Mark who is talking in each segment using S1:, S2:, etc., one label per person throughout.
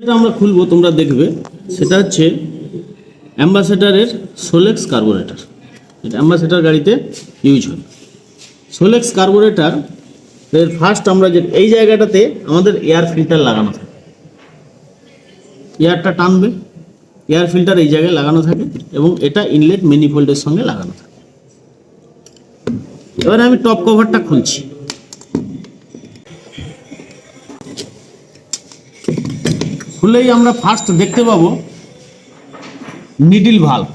S1: যেটা আমরা খুলবো তোমরা দেখবে সেটা হচ্ছে অ্যাম্বাসেডারের সোলেক্স কার্বোরেটর। এটা অ্যাম্বাসেডার গাড়িতে ইউজ হয়। সোলেক্স কার্বোরেটর এর ফার্স্ট আমরা যে এই জায়গাটাতে আমাদের এয়ার ফিল্টার লাগানো থাকে, এয়ারটা টানবে, এয়ার ফিল্টার এই জায়গায় লাগানো থাকে এবং এটা ইনলেট ম্যানিফোল্ডের সঙ্গে লাগানো থাকে। এবারে আমি টপ কভারটা খুলছি। খুলেই আমরা ফার্স্ট দেখতে পাবো নিডল ভালভ।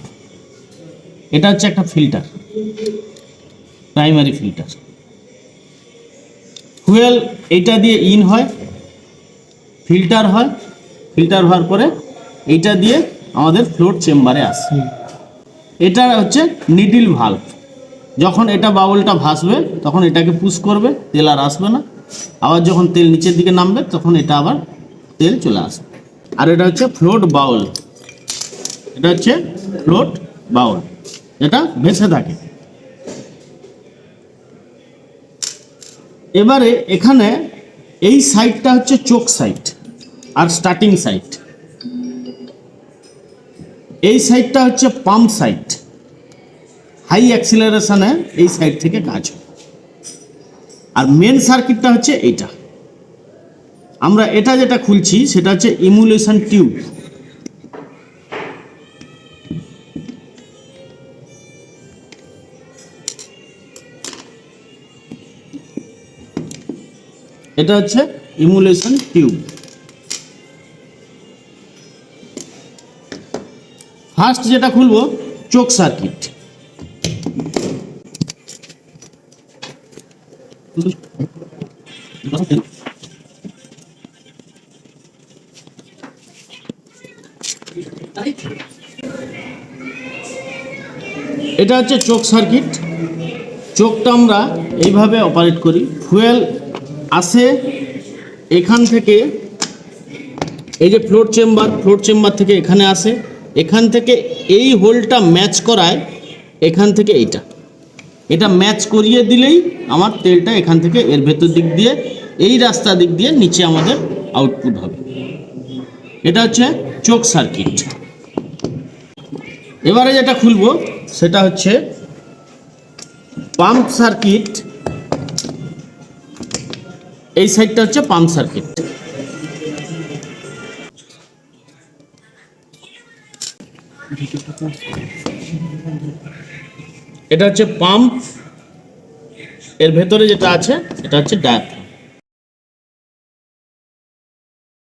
S1: এটা হচ্ছে একটা ফিল্টার, প্রাইমারি ফিল্টার। ফুয়েল এইটা দিয়ে ইন হয়, ফিল্টার হয়, ফিল্টার হওয়ার পরে এইটা দিয়ে আমাদের ফ্লোট চেম্বারে আসে। এটা হচ্ছে নিডল ভালভ। যখন এটা বাবলটা ভাসবে তখন এটাকে পুশ করবে, তেল আর আসবে না। আবার যখন তেল নিচের দিকে নামবে তখন এটা আবার তেল চলে আসবে। আর এটা হচ্ছে ফ্লোট বাউল, এটা হচ্ছে ফ্লোট বাউল, এটা ভেসে থাকে। এবারে এখানে এই সাইডটা হচ্ছে চোক সাইড আর স্টার্টিং সাইড, এই সাইডটা হচ্ছে পাম্প সাইড। হাই অ্যাক্সিলারেশনে এই সাইড থেকে কাজ হয়। আর মেন সার্কিটটা হচ্ছে এইটা। আমরা এটা যেটা খুলছি সেটা হচ্ছে ইমুলেশন টিউব। এটা হচ্ছে ইমুলেশন টিউব। ফার্স্ট যেটা খুলবো চোক সার্কিট। এটা হচ্ছে চোক সার্কিট। চোকটা আমরা এইভাবে অপারেট করি। ফুয়েল আসে এখান থেকে, এই যে ফ্লোট চেম্বার, ফ্লোট চেম্বার থেকে এখানে আসে, এখান থেকে এই হোলটা ম্যাচ করায় এখান থেকে এইটা, এটা ম্যাচ করিয়ে দিলেই আমার তেলটা এখান থেকে এর ভেতর দিক দিয়ে এই রাস্তা দিক দিয়ে নিচে আমাদের আউটপুট হবে। এটা হচ্ছে চোক সার্কিট। এবারে যেটা খুলবো সেটা হচ্ছে পাম্প সার্কিট। এই সাইডটা হচ্ছে পাম্প সার্কিট। এটা হচ্ছে পাম্প, এর ভেতরে যেটা আছে এটা হচ্ছে ডায়াফ্রাম।